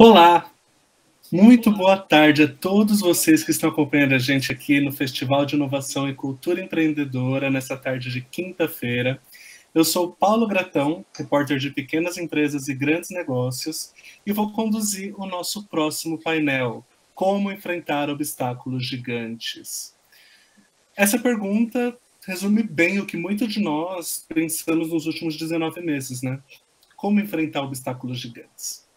Olá, muito boa tarde a todos vocês que estão acompanhando a gente aqui no Festival de Inovação e Cultura Empreendedora, nessa tarde de quinta-feira. Eu sou Paulo Gratão, repórter de pequenas empresas e grandes negócios, e vou conduzir o nosso próximo painel, Como Enfrentar Obstáculos Gigantes. Essa pergunta resume bem o que muitos de nós pensamos nos últimos 19 meses, né? Como enfrentar obstáculos gigantes.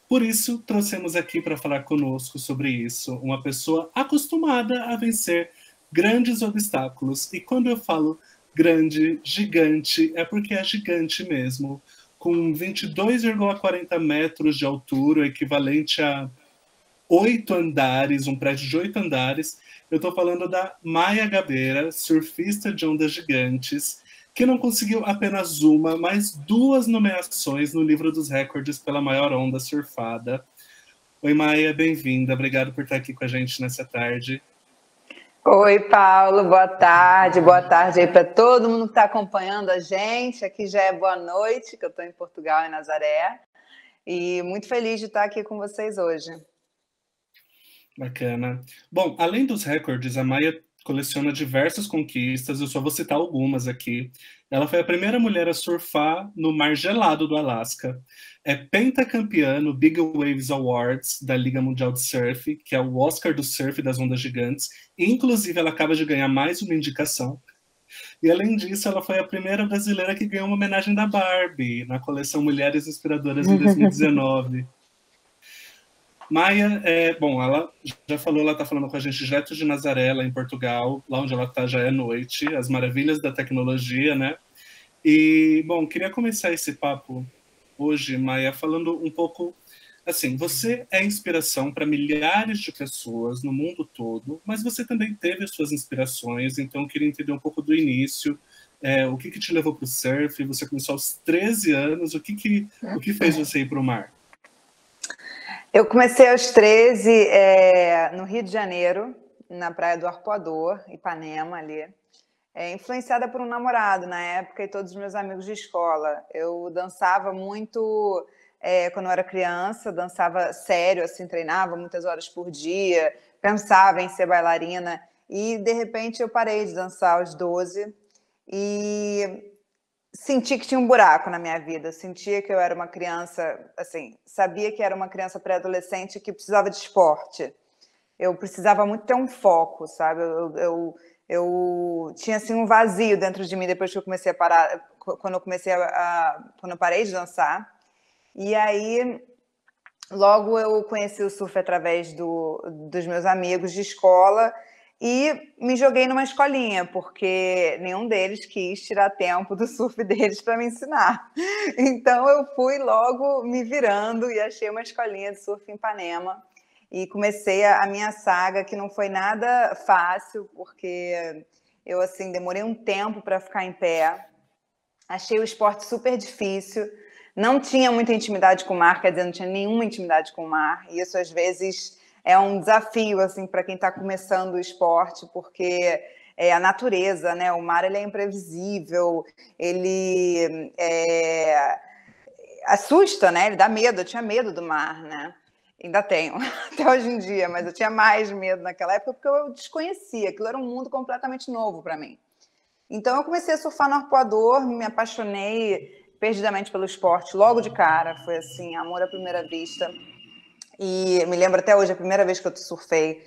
Por isso, trouxemos aqui para falar conosco sobre isso uma pessoa acostumada a vencer grandes obstáculos. E quando eu falo grande, gigante, é porque é gigante mesmo, com 22,40 metros de altura, equivalente a 8 andares, um prédio de 8 andares. Eu estou falando da Maia Gabeira, surfista de ondas gigantes, que não conseguiu apenas uma, mas 2 nomeações no livro dos recordes pela maior onda surfada. Oi, Maia, bem-vinda. Obrigado por estar aqui com a gente nessa tarde. Oi, Paulo, boa tarde aí para todo mundo que está acompanhando a gente. Aqui já é boa noite, que eu estou em Portugal, em Nazaré, e muito feliz de estar aqui com vocês hoje. Bacana. Bom, além dos recordes, a Maia coleciona diversas conquistas, eu só vou citar algumas aqui. Ela foi a primeira mulher a surfar no mar gelado do Alasca. É pentacampeã no Big Waves Awards da Liga Mundial de Surf, que é o Oscar do surf das ondas gigantes. Inclusive, ela acaba de ganhar mais uma indicação. E, além disso, ela foi a primeira brasileira que ganhou uma homenagem da Barbie na coleção Mulheres Inspiradoras em 2019. Maia, bom, ela já falou, ela está falando com a gente direto de Nazaré, lá em Portugal, lá onde ela está já é noite, as maravilhas da tecnologia, né? E, bom, queria começar esse papo hoje, Maia, falando um pouco, assim, você é inspiração para milhares de pessoas no mundo todo, mas você também teve as suas inspirações, então eu queria entender um pouco do início, o que te levou para o surf, você começou aos 13 anos, o que fez você ir para o mar? Eu comecei aos 13 no Rio de Janeiro, na praia do Arpoador, Ipanema, ali, influenciada por um namorado na época e todos os meus amigos de escola. Eu dançava muito quando eu era criança, dançava sério, assim, treinava muitas horas por dia, pensava em ser bailarina e, de repente, eu parei de dançar aos 12 e senti que tinha um buraco na minha vida, sentia que eu era uma criança, assim, sabia que era uma criança pré-adolescente que precisava de esporte. Eu precisava muito ter um foco, sabe? Eu tinha, assim, um vazio dentro de mim depois que eu comecei a parar, quando eu parei de dançar. E aí, logo eu conheci o surf através dos meus amigos de escola e me joguei numa escolinha, porque nenhum deles quis tirar tempo do surf deles para me ensinar. Então eu fui logo me virando e achei uma escolinha de surf em Ipanema e comecei a minha saga, que não foi nada fácil, porque eu, assim, demorei um tempo para ficar em pé. Achei o esporte super difícil. Não tinha muita intimidade com o mar, quer dizer, não tinha nenhuma intimidade com o mar. E isso, às vezes, é um desafio, assim, para quem está começando o esporte, porque é a natureza, né? O mar, ele é imprevisível, ele assusta, né? Ele dá medo. Eu tinha medo do mar, né? Ainda tenho, até hoje em dia, mas eu tinha mais medo naquela época porque eu desconhecia. Aquilo era um mundo completamente novo para mim. Então eu comecei a surfar no Arpoador, me apaixonei perdidamente pelo esporte logo de cara, foi assim, amor à primeira vista. E me lembro até hoje, a primeira vez que eu surfei,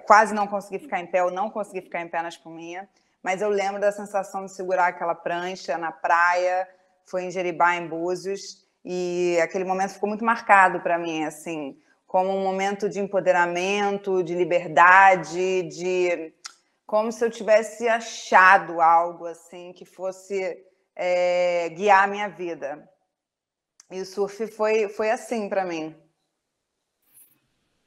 quase não consegui ficar em pé, eu não consegui ficar em pé na espuminha, mas eu lembro da sensação de segurar aquela prancha na praia, foi em Jeribá, em Búzios, e aquele momento ficou muito marcado para mim, assim, como um momento de empoderamento, de liberdade, de como se eu tivesse achado algo assim que fosse guiar a minha vida. E o surf foi assim para mim.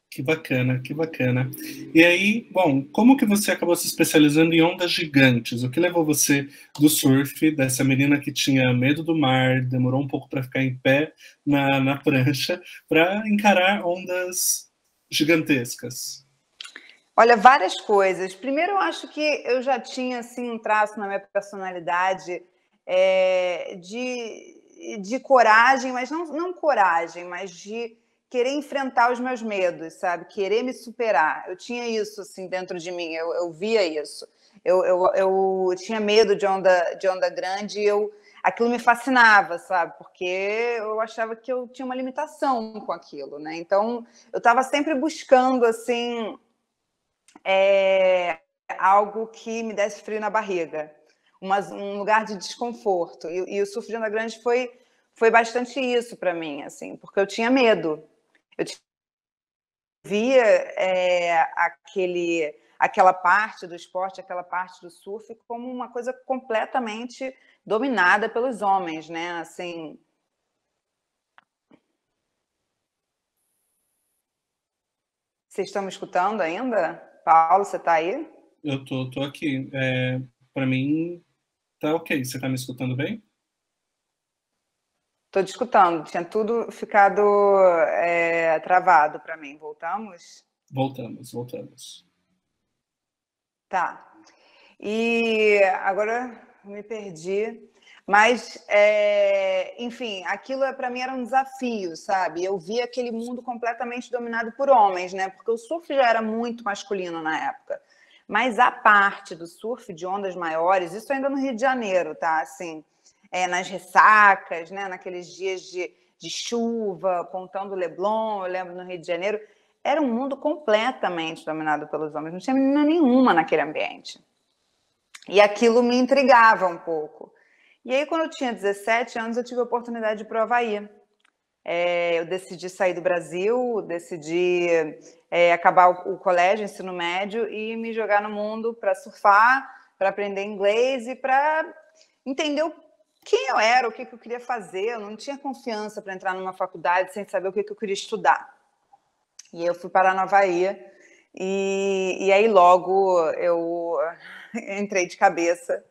Que bacana, que bacana. E aí, bom, como que você acabou se especializando em ondas gigantes? O que levou você do surf, dessa menina que tinha medo do mar, demorou um pouco para ficar em pé na prancha, para encarar ondas gigantescas? Olha, várias coisas. Primeiro, eu acho que eu já tinha, assim, um traço na minha personalidade de coragem, mas não coragem, mas de querer enfrentar os meus medos, sabe? Querer me superar. Eu tinha isso assim dentro de mim, eu via isso. Eu tinha medo de onda grande e aquilo me fascinava, sabe? Porque eu achava que eu tinha uma limitação com aquilo, né? Então, eu estava sempre buscando, assim, algo que me desse frio na barriga, um lugar de desconforto. E o surf de onda grande foi bastante isso para mim, assim, porque eu tinha medo. Eu via aquela parte do esporte, aquela parte do surf como uma coisa completamente dominada pelos homens, né? Assim. Vocês estão me escutando ainda? Paulo, você está aí? Eu tô aqui. Para mim, tá ok. Você tá me escutando bem? Estou te escutando. Tinha tudo ficado travado para mim. Voltamos? Voltamos. Tá. E agora me perdi. Mas, enfim, aquilo para mim era um desafio, sabe? Eu via aquele mundo completamente dominado por homens, né? Porque o surf já era muito masculino na época. Mas a parte do surf de ondas maiores, isso ainda no Rio de Janeiro, tá? Assim, nas ressacas, né? Naqueles dias de chuva, Pontão do Leblon, eu lembro no Rio de Janeiro, era um mundo completamente dominado pelos homens. Não tinha menina nenhuma naquele ambiente. E aquilo me intrigava um pouco. E aí, quando eu tinha 17 anos, eu tive a oportunidade de ir para o Havaí. Eu decidi sair do Brasil, decidi acabar o colégio, ensino médio, e me jogar no mundo para surfar, para aprender inglês e para entender quem eu era, o que eu queria fazer. Eu não tinha confiança para entrar numa faculdade sem saber o que eu queria estudar. E eu fui parar no Havaí, e aí logo eu entrei de cabeça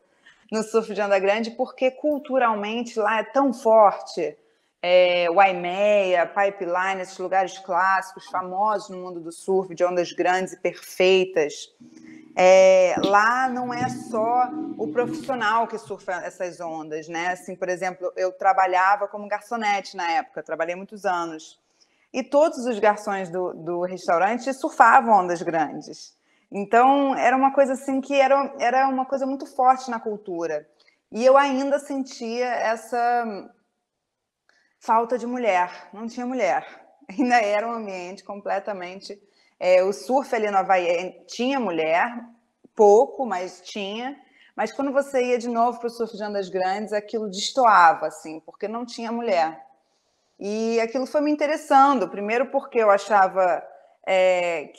no surf de onda grande, porque culturalmente lá é tão forte. Waimea, Pipeline, esses lugares clássicos, famosos no mundo do surf, de ondas grandes e perfeitas. Lá não é só o profissional que surfa essas ondas, né? Assim, por exemplo, eu trabalhava como garçonete na época, trabalhei muitos anos. E todos os garçons do restaurante surfavam ondas grandes. Então, era uma coisa assim que era uma coisa muito forte na cultura. E eu ainda sentia essa falta de mulher. Não tinha mulher. Ainda era um ambiente completamente... o surf ali no Havaí tinha mulher, pouco, mas tinha. Mas quando você ia de novo para o surf de ondas grandes, aquilo destoava, assim, porque não tinha mulher. E aquilo foi me interessando, primeiro porque eu achava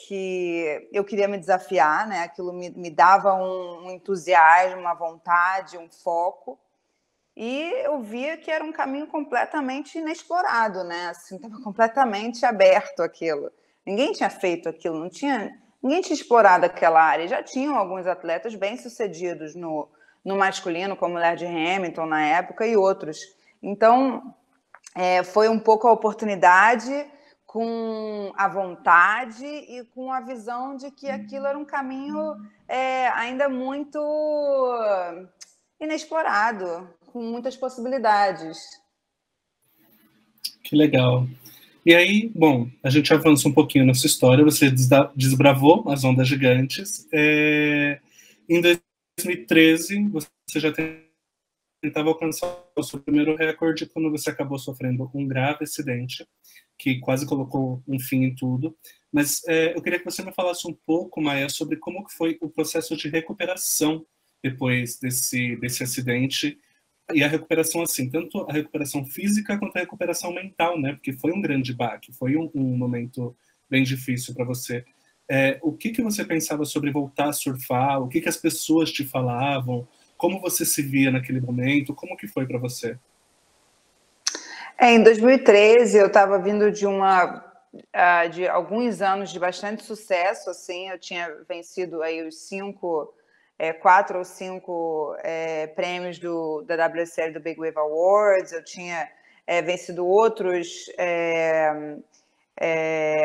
que eu queria me desafiar, né? Aquilo me dava um entusiasmo, uma vontade, um foco. E eu via que era um caminho completamente inexplorado, né? Assim, estava completamente aberto aquilo. Ninguém tinha feito aquilo, ninguém tinha explorado aquela área. Já tinham alguns atletas bem-sucedidos no masculino, como o Laird Hamilton na época, e outros. Então, foi um pouco a oportunidade, com a vontade e com a visão de que aquilo era um caminho ainda muito inexplorado, com muitas possibilidades. Que legal. E aí, bom, a gente avança um pouquinho nessa história. Você desbravou as ondas gigantes. Em 2013, você já tentava alcançar o seu primeiro recorde quando você acabou sofrendo um grave acidente que quase colocou um fim em tudo. Mas eu queria que você me falasse um pouco, Maia, sobre como que foi o processo de recuperação depois desse acidente. E a recuperação, assim, tanto a recuperação física quanto a recuperação mental, né? Porque foi um grande baque, foi um momento bem difícil para você. O que você pensava sobre voltar a surfar? O que as pessoas te falavam? Como você se via naquele momento? Como que foi para você? Em 2013, eu estava vindo de alguns anos de bastante sucesso, assim, eu tinha vencido aí os 4 ou 5 prêmios da WSL do Big Wave Awards, eu tinha vencido outros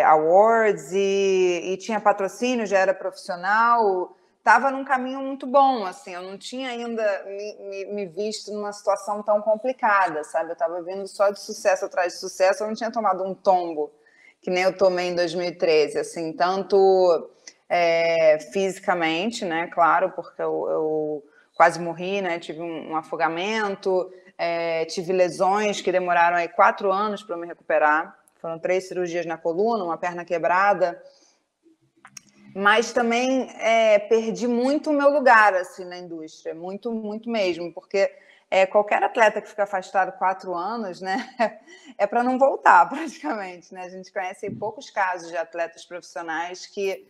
awards e tinha patrocínio, já era profissional, estava num caminho muito bom, assim, eu não tinha ainda me visto numa situação tão complicada, sabe? Eu estava vindo só de sucesso atrás de sucesso, eu não tinha tomado um tombo que nem eu tomei em 2013, assim, tanto fisicamente, né, claro, porque eu quase morri, né, tive um afogamento, tive lesões que demoraram aí 4 anos para me recuperar, foram 3 cirurgias na coluna, uma perna quebrada, mas também perdi muito o meu lugar assim, na indústria, muito, muito mesmo, porque qualquer atleta que fica afastado 4 anos, né, é para não voltar praticamente. Né? A gente conhece poucos casos de atletas profissionais que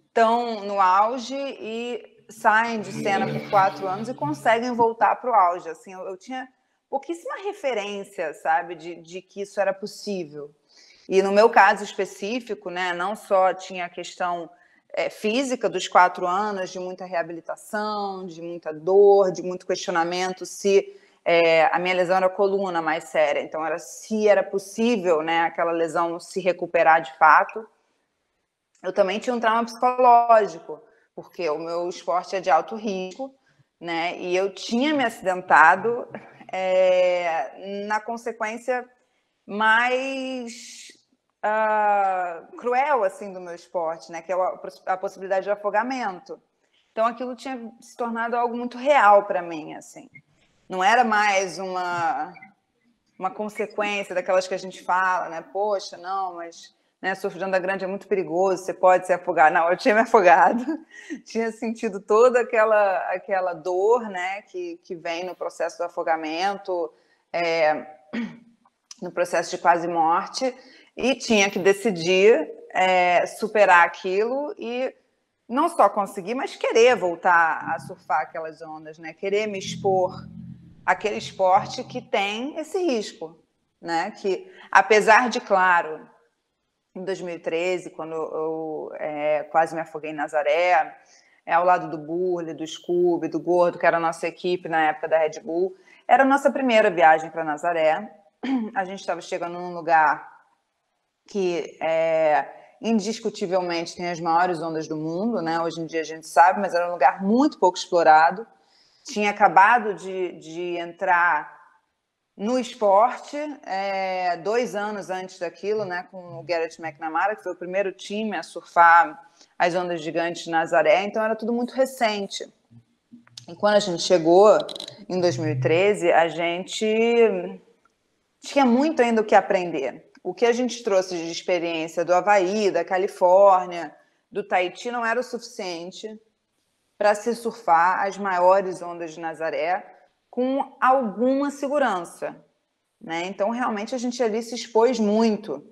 estão no auge e saem de cena por 4 anos e conseguem voltar para o auge. Assim, eu tinha pouquíssima referência, sabe, de que isso era possível. E no meu caso específico, né, não só tinha a questão física dos 4 anos, de muita reabilitação, de muita dor, de muito questionamento se a minha lesão era a coluna mais séria, então se era possível, né, aquela lesão se recuperar de fato. Eu também tinha um trauma psicológico, porque o meu esporte é de alto risco, né, e eu tinha me acidentado na consequência mais cruel assim do meu esporte, né, que é a possibilidade de afogamento. Então aquilo tinha se tornado algo muito real para mim, assim. Não era mais uma consequência daquelas que a gente fala, né? Poxa, não, mas né, surf de onda grande é muito perigoso, você pode se afogar. Não, eu tinha me afogado, tinha sentido toda aquela dor, né, que vem no processo do afogamento, no processo de quase morte, e tinha que decidir superar aquilo e não só conseguir, mas querer voltar a surfar aquelas ondas, né? Querer me expor àquele esporte que tem esse risco, né? Que, apesar de, claro, em 2013, quando eu quase me afoguei em Nazaré, ao lado do Burle, do Scooby, do Gordo, que era a nossa equipe na época da Red Bull, era a nossa primeira viagem para Nazaré. A gente estava chegando num lugar que indiscutivelmente tem as maiores ondas do mundo, né? Hoje em dia a gente sabe, mas era um lugar muito pouco explorado. Tinha acabado de entrar no esporte 2 anos antes daquilo, né? Com o Garrett McNamara, que foi o primeiro time a surfar as ondas gigantes de Nazaré. Então era tudo muito recente. E quando a gente chegou em 2013, a gente tinha muito ainda o que aprender. O que a gente trouxe de experiência do Havaí, da Califórnia, do Tahiti não era o suficiente para se surfar as maiores ondas de Nazaré com alguma segurança, né? Então, realmente, a gente ali se expôs muito.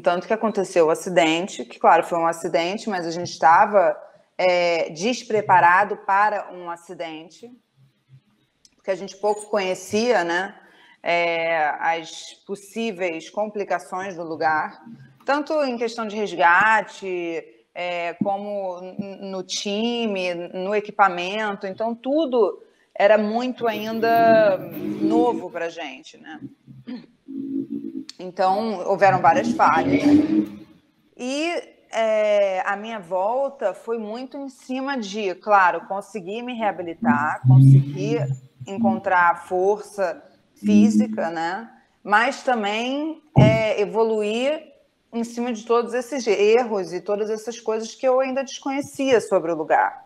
Tanto que aconteceu o acidente, que, claro, foi um acidente, mas a gente estava despreparado para um acidente, porque a gente pouco conhecia, né? As possíveis complicações do lugar, tanto em questão de resgate, como no time, no equipamento. Então, tudo era muito ainda novo para a gente, né? Então, houveram várias falhas. E a minha volta foi muito em cima de, claro, conseguir me reabilitar, conseguir encontrar força física, né? Mas também evoluir em cima de todos esses erros e todas essas coisas que eu ainda desconhecia sobre o lugar.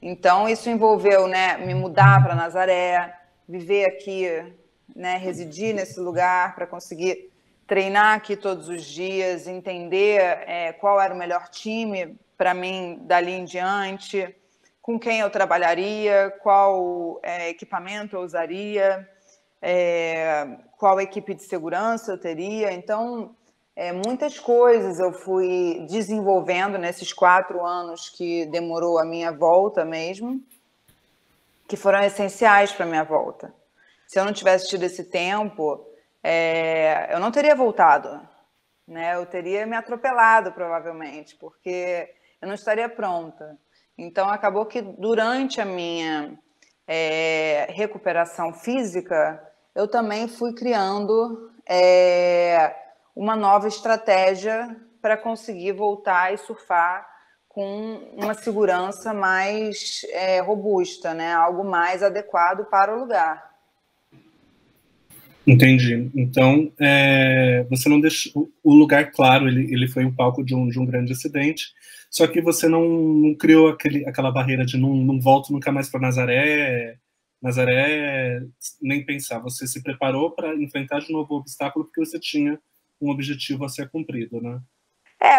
Então, isso envolveu, né, me mudar para Nazaré, viver aqui, né, residir nesse lugar para conseguir treinar aqui todos os dias, entender qual era o melhor time para mim dali em diante, com quem eu trabalharia, qual equipamento eu usaria, qual equipe de segurança eu teria. Então, muitas coisas eu fui desenvolvendo nesses 4 anos que demorou a minha volta mesmo, que foram essenciais para a minha volta. Se eu não tivesse tido esse tempo, eu não teria voltado, né? Eu teria me atropelado, provavelmente, porque eu não estaria pronta. Então, acabou que durante a minha recuperação física, eu também fui criando uma nova estratégia para conseguir voltar e surfar com uma segurança mais robusta, né? Algo mais adequado para o lugar. Entendi. Então, você não deixou o lugar claro, ele foi o palco de um grande acidente, só que você não criou aquela barreira de não volto nunca mais para Nazaré, Nazaré, nem pensar. Você se preparou para enfrentar de novo o obstáculo porque você tinha um objetivo a ser cumprido, né?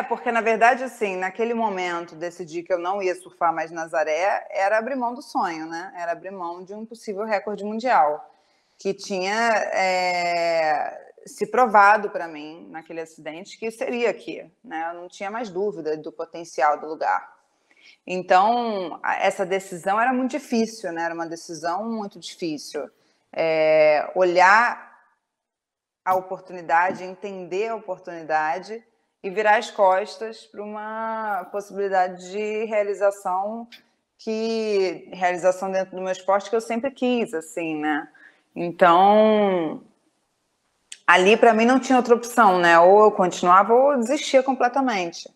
Porque na verdade, assim, naquele momento, decidi que eu não ia surfar mais Nazaré, era abrir mão do sonho, né? Era abrir mão de um possível recorde mundial, que tinha se provado para mim, naquele acidente, que seria aqui, né? Eu não tinha mais dúvida do potencial do lugar. Então, essa decisão era muito difícil, né? Era uma decisão muito difícil. Olhar a oportunidade, entender a oportunidade e virar as costas para uma possibilidade de realização dentro do meu esporte que eu sempre quis, assim, né? Então, ali para mim não tinha outra opção, né? Ou eu continuava ou eu desistia completamente.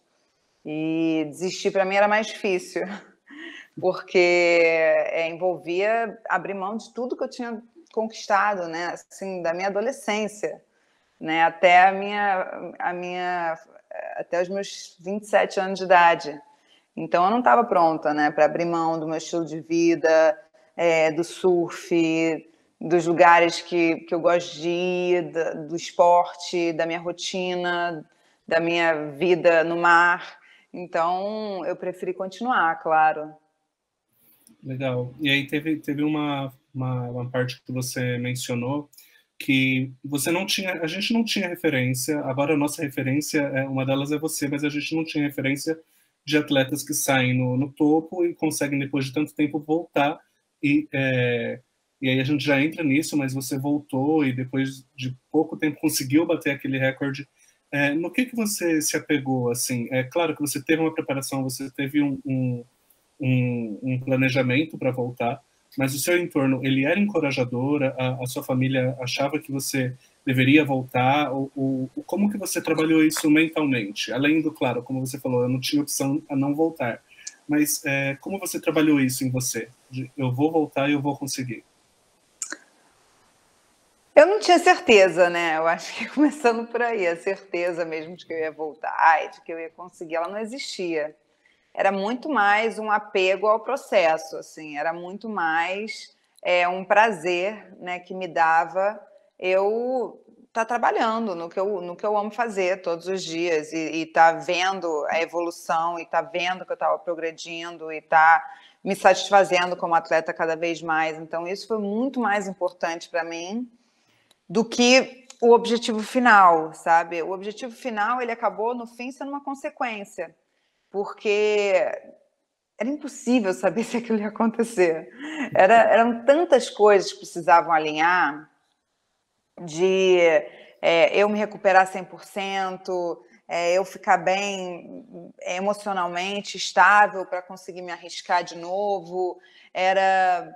E desistir para mim era mais difícil, porque envolvia abrir mão de tudo que eu tinha conquistado, né? Assim, da minha adolescência, né? Até os meus 27 anos de idade. Então eu não estava pronta, né, para abrir mão do meu estilo de vida, do surf, dos lugares que eu gosto de ir, do esporte, da minha rotina, da minha vida no mar. Então eu preferi continuar, claro. Legal. E aí teve uma parte que você mencionou que você não tinha, a gente não tinha referência, agora a nossa referência, uma delas é você, mas a gente não tinha referência de atletas que saem no topo e conseguem, depois de tanto tempo, voltar, e aí a gente já entra nisso, mas você voltou e depois de pouco tempo conseguiu bater aquele recorde. No que você se apegou, assim? É claro que você teve uma preparação, você teve um planejamento para voltar, mas o seu entorno, ele era encorajador, a sua família achava que você deveria voltar, como que você trabalhou isso mentalmente? Além do, claro, como você falou, eu não tinha opção a não voltar, mas como você trabalhou isso em você? Eu vou voltar e eu vou conseguir. Eu não tinha certeza, né? Eu acho que começando por aí, a certeza mesmo de que eu ia voltar e de que eu ia conseguir, ela não existia. Era muito mais um apego ao processo, assim, era muito mais um prazer, né, que me dava eu estar trabalhando no que eu amo fazer todos os dias e estar vendo a evolução e estar vendo que eu estava progredindo e estar me satisfazendo como atleta cada vez mais. Então, isso foi muito mais importante para mim do que o objetivo final, sabe? O objetivo final, ele acabou, no fim, sendo uma consequência, porque era impossível saber se aquilo ia acontecer. Eram tantas coisas que precisavam alinhar, de eu me recuperar 100%, eu ficar bem emocionalmente estável para conseguir me arriscar de novo, era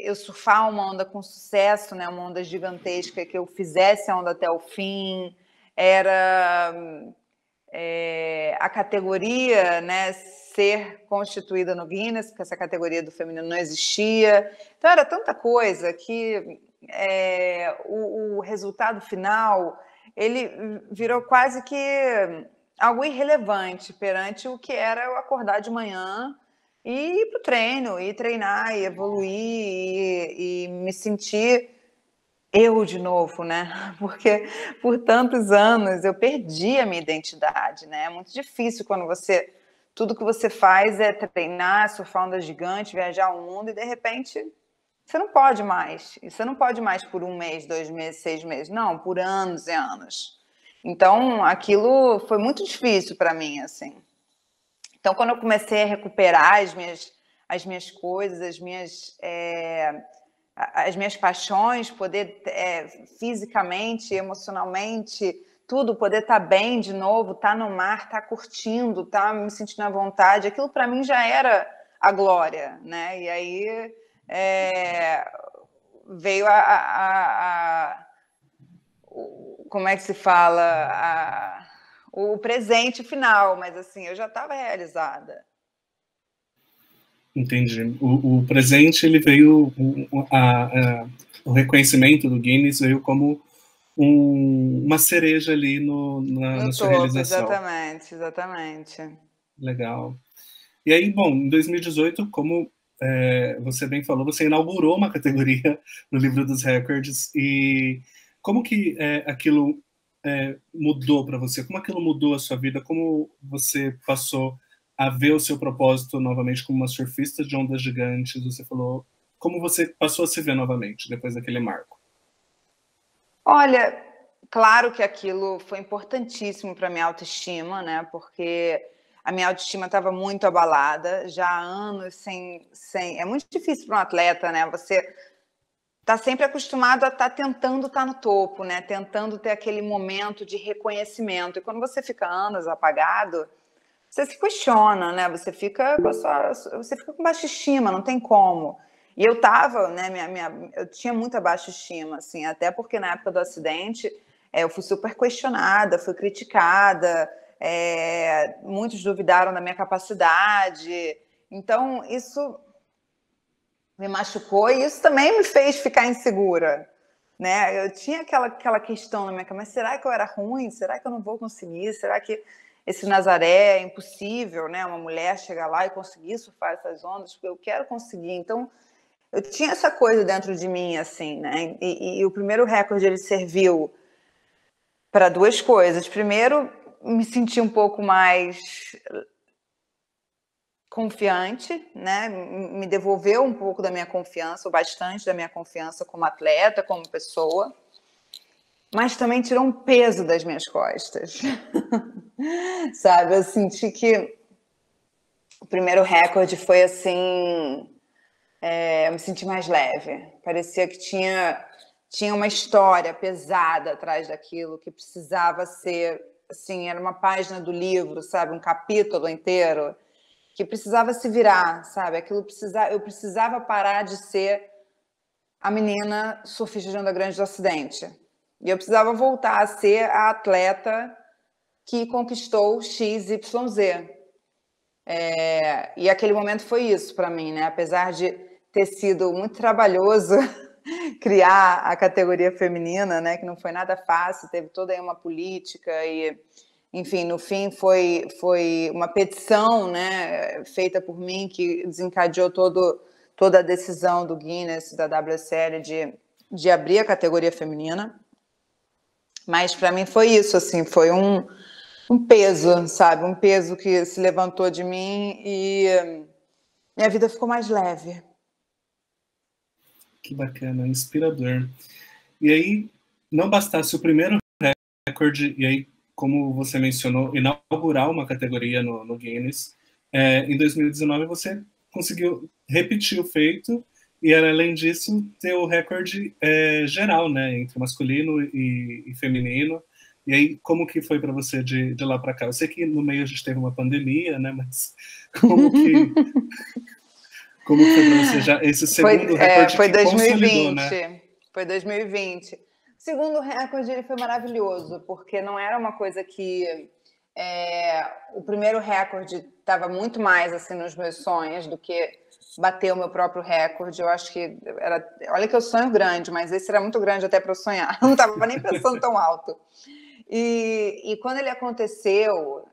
eu surfar uma onda com sucesso, né, uma onda gigantesca, que eu fizesse a onda até o fim, era a categoria, né, ser constituída no Guinness, porque essa categoria do feminino não existia. Então era tanta coisa que o resultado final ele virou quase que algo irrelevante perante o que era eu acordar de manhã e ir para o treino, e treinar, e evoluir, e me sentir eu de novo, né? Porque por tantos anos eu perdi a minha identidade, né? É muito difícil quando tudo que você faz é treinar, surfar onda gigante, viajar o mundo e de repente você não pode mais. E você não pode mais por 1 mês, 2 meses, 6 meses, não, por anos e anos. Então aquilo foi muito difícil para mim, assim. Então quando eu comecei a recuperar as minhas coisas, as minhas paixões, poder fisicamente, emocionalmente, tudo, poder estar bem de novo, estar no mar, estar curtindo, estar me sentindo à vontade, aquilo para mim já era a glória, né? E aí veio como é que se fala? O presente final, mas assim, eu já estava realizada. Entendi. O presente, ele veio, o reconhecimento do Guinness veio como uma cereja ali na sua topo, realização. exatamente. Legal. E aí, bom, em 2018, como você bem falou, você inaugurou uma categoria no livro dos recordes. E como que aquilo mudou para você? Como aquilo mudou a sua vida? Como você passou a ver o seu propósito novamente como uma surfista de ondas gigantes? Você falou, como você passou a se ver novamente depois daquele marco? Olha, claro que aquilo foi importantíssimo para minha autoestima, né? Porque a minha autoestima estava muito abalada, já há anos sem. É muito difícil para um atleta, né? Você está sempre acostumado a estar tentando estar no topo, né? Tentando ter aquele momento de reconhecimento. E quando você fica anos apagado, você se questiona, né? Você fica com baixa estima, não tem como. E eu tava, né? Eu tinha muita baixa estima, assim, até porque na época do acidente eu fui super questionada, fui criticada, muitos duvidaram da minha capacidade. Então, isso me machucou e isso também me fez ficar insegura, né? Eu tinha aquela questão na minha cabeça, mas será que eu era ruim? Será que eu não vou conseguir? Será que esse Nazaré é impossível, né? Uma mulher chegar lá e conseguir surfar essas ondas, porque eu quero conseguir. Então, eu tinha essa coisa dentro de mim, assim, né? E o primeiro recorde, ele serviu para duas coisas. Primeiro, me senti um pouco mais confiante, né? Me devolveu um pouco da minha confiança, ou bastante da minha confiança como atleta, como pessoa, mas também tirou um peso das minhas costas. Sabe, eu senti que o primeiro recorde foi assim, eu me senti mais leve, parecia que tinha uma história pesada atrás daquilo, que precisava ser, assim, era uma página do livro, sabe, um capítulo inteiro, que precisava se virar, sabe? Eu precisava parar de ser a menina surfista de onda grande do acidente. E eu precisava voltar a ser a atleta que conquistou XYZ. E aquele momento foi isso para mim, né? Apesar de ter sido muito trabalhoso criar a categoria feminina, né? Que não foi nada fácil, teve toda aí uma política e... Enfim, no fim foi uma petição, né, feita por mim que desencadeou toda a decisão do Guinness, da WSL, de abrir a categoria feminina. Mas para mim foi isso, assim, foi um peso, sabe? Um peso que se levantou de mim e minha vida ficou mais leve. Que bacana, inspirador. E aí, não bastasse o primeiro recorde, e aí, como você mencionou, inaugurar uma categoria no Guinness, em 2019 você conseguiu repetir o feito e, além disso, ter o recorde geral, né, entre masculino e feminino. E aí, como que foi para você de lá para cá? Eu sei que no meio a gente teve uma pandemia, né, mas como que foi para você já esse segundo recorde foi que 2020, consolidou, né? Foi 2020. O segundo recorde ele foi maravilhoso, porque não era uma coisa que... o primeiro recorde estava muito mais assim nos meus sonhos do que bater o meu próprio recorde. Eu acho que era... Olha que eu sonho grande, mas esse era muito grande até para eu sonhar. Eu não estava nem pensando tão alto. E quando ele aconteceu,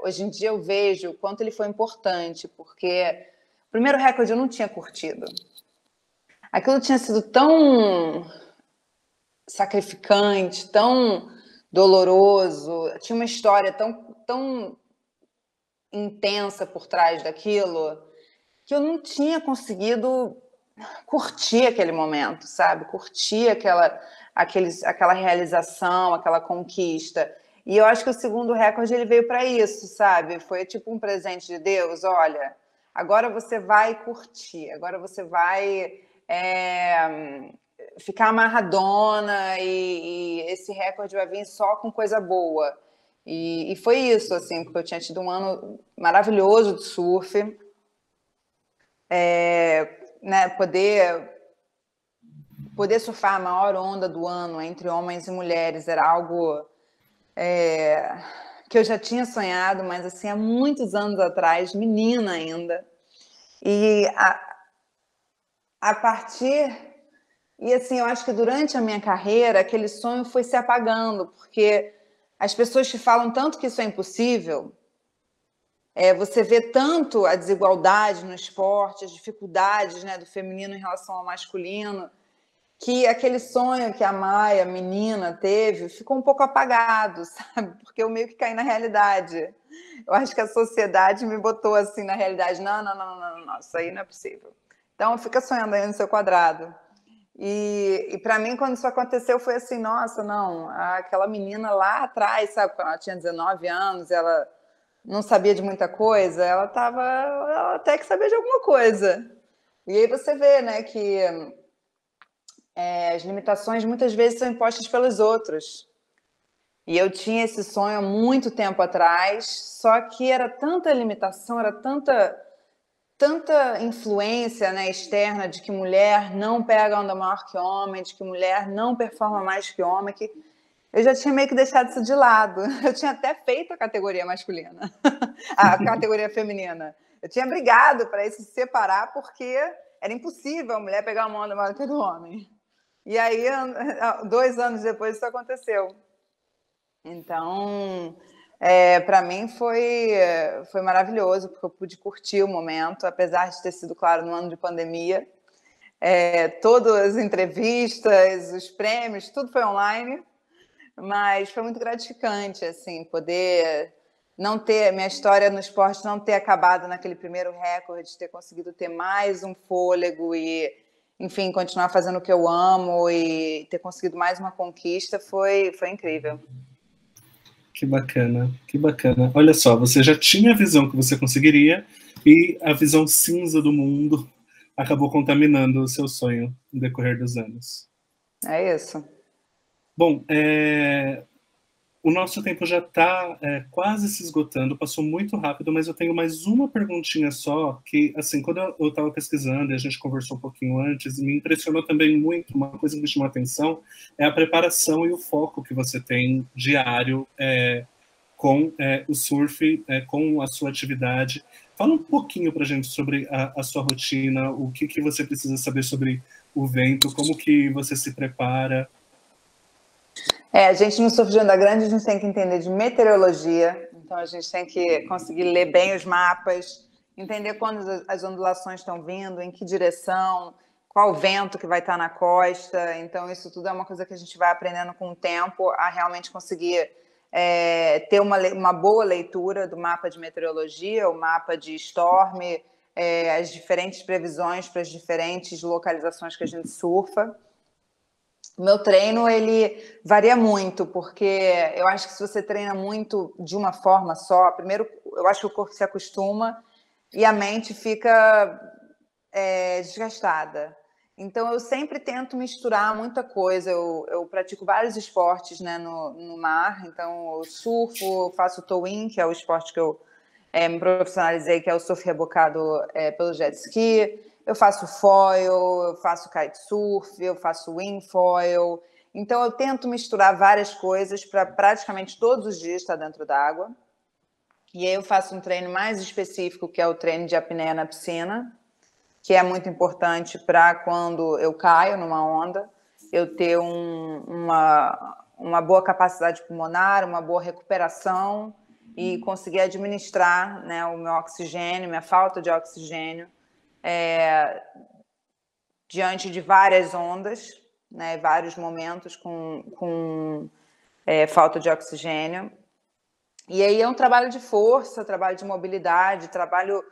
hoje em dia eu vejo o quanto ele foi importante, porque o primeiro recorde eu não tinha curtido. Aquilo tinha sido tão sacrificante, tão doloroso, tinha uma história tão intensa por trás daquilo, que eu não tinha conseguido curtir aquele momento, sabe? Curtir aquela realização, aquela conquista. E eu acho que o segundo recorde ele veio para isso, sabe? Foi tipo um presente de Deus. Olha, agora você vai curtir, agora você vai ficar amarradona e esse recorde vai vir só com coisa boa. E foi isso, assim, porque eu tinha tido um ano maravilhoso de surf. Né, poder surfar a maior onda do ano entre homens e mulheres era algo que eu já tinha sonhado, mas assim, há muitos anos atrás, menina ainda. E a partir E assim, eu acho que durante a minha carreira, aquele sonho foi se apagando, porque as pessoas te falam tanto que isso é impossível, você vê tanto a desigualdade no esporte, as dificuldades, né, do feminino em relação ao masculino, que aquele sonho que a Maia, menina, teve, ficou um pouco apagado, sabe? Porque eu meio que caí na realidade. Eu acho que a sociedade me botou assim na realidade. Não, não, não, não, não, isso aí não é possível. Então, fica sonhando aí no seu quadrado. E para mim, quando isso aconteceu, foi assim, nossa, não, aquela menina lá atrás, sabe, quando ela tinha 19 anos, ela não sabia de muita coisa, ela até que sabia de alguma coisa. E aí você vê, né, que as limitações muitas vezes são impostas pelos outros. E eu tinha esse sonho há muito tempo atrás, só que era tanta limitação, era tanta influência, né, externa de que mulher não pega onda maior que homem, de que mulher não performa mais que homem, que eu já tinha meio que deixado isso de lado. Eu tinha até feito a categoria masculina, a categoria feminina. Eu tinha brigado para isso se separar porque era impossível a mulher pegar uma onda maior que a do homem. E aí, 2 anos depois, isso aconteceu. Então, para mim foi maravilhoso, porque eu pude curtir o momento, apesar de ter sido, claro, no ano de pandemia. Todas as entrevistas, os prêmios, tudo foi online, mas foi muito gratificante, assim, poder não ter, minha história no esporte não ter acabado naquele primeiro recorde, ter conseguido ter mais um fôlego e, enfim, continuar fazendo o que eu amo e ter conseguido mais uma conquista foi incrível. Que bacana, que bacana. Olha só, você já tinha a visão que você conseguiria e a visão cinza do mundo acabou contaminando o seu sonho no decorrer dos anos. É isso. Bom, o nosso tempo já está quase se esgotando, passou muito rápido, mas eu tenho mais uma perguntinha só, que, assim, quando eu estava pesquisando e a gente conversou um pouquinho antes, me impressionou também muito, uma coisa que me chamou a atenção, é a preparação e o foco que você tem diário com o surf, com a sua atividade. Fala um pouquinho para a gente sobre a sua rotina, o que você precisa saber sobre o vento, como que você se prepara. A gente no surf de onda grande, a gente tem que entender de meteorologia, então a gente tem que conseguir ler bem os mapas, entender quando as ondulações estão vindo, em que direção, qual o vento que vai estar na costa. Então isso tudo é uma coisa que a gente vai aprendendo com o tempo a realmente conseguir ter uma boa leitura do mapa de meteorologia, o mapa de storm, as diferentes previsões para as diferentes localizações que a gente surfa. O meu treino, ele varia muito, porque eu acho que se você treina muito de uma forma só, primeiro, eu acho que o corpo se acostuma e a mente fica desgastada. Então, eu sempre tento misturar muita coisa. Eu pratico vários esportes, né, no mar. Então, eu surfo, faço towing, que é o esporte que eu me profissionalizei, que é o surf rebocado pelo jet ski. Eu faço foil, eu faço kitesurf, eu faço wingfoil. Então, eu tento misturar várias coisas para praticamente todos os dias estar dentro d'água. E aí eu faço um treino mais específico, que é o treino de apneia na piscina, que é muito importante para quando eu caio numa onda, eu ter uma boa capacidade pulmonar, uma boa recuperação e conseguir administrar, né, o meu oxigênio, minha falta de oxigênio, diante de várias ondas, né, vários momentos com falta de oxigênio. E aí é um trabalho de força, trabalho de mobilidade, trabalho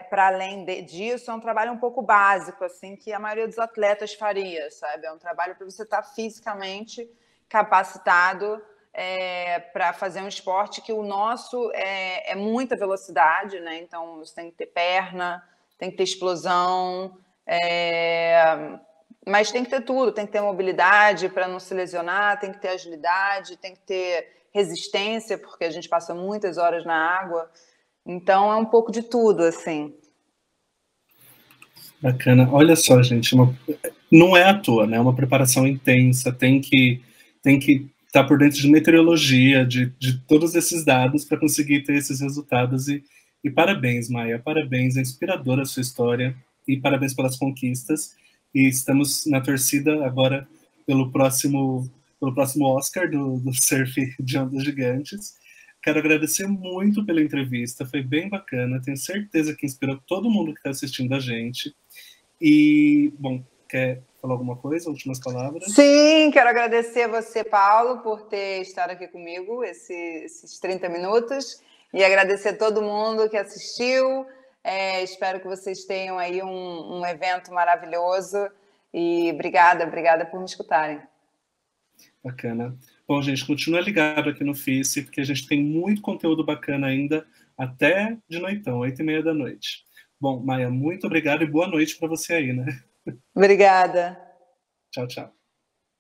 para além disso, é um trabalho um pouco básico, assim, que a maioria dos atletas faria, sabe? É um trabalho para você estar fisicamente capacitado para fazer um esporte que o nosso é muita velocidade, né? Então, você tem que ter perna, tem que ter explosão, mas tem que ter tudo, tem que ter mobilidade para não se lesionar, tem que ter agilidade, tem que ter resistência, porque a gente passa muitas horas na água. Então, é um pouco de tudo, assim. Bacana. Olha só, gente, não é à toa, né? É uma preparação intensa, tem que estar por dentro de meteorologia, de todos esses dados para conseguir ter esses resultados. E parabéns, Maia, parabéns, é inspiradora a sua história e parabéns pelas conquistas. e estamos na torcida agora pelo próximo Oscar do Surf de Ondas Gigantes. Quero agradecer muito pela entrevista, foi bem bacana, tenho certeza que inspirou todo mundo que está assistindo a gente. E, bom, quer falar alguma coisa? Últimas palavras? Sim, quero agradecer a você, Paulo, por ter estado aqui comigo esses 30 minutos e agradecer a todo mundo que assistiu. Espero que vocês tenham aí um evento maravilhoso e obrigada por me escutarem. Bacana. Bom, gente, continua ligado aqui no Face, porque a gente tem muito conteúdo bacana ainda, até de noitão, 8h30 da noite. Bom, Maia, muito obrigado e boa noite para você aí, né? Obrigada. Tchau, tchau.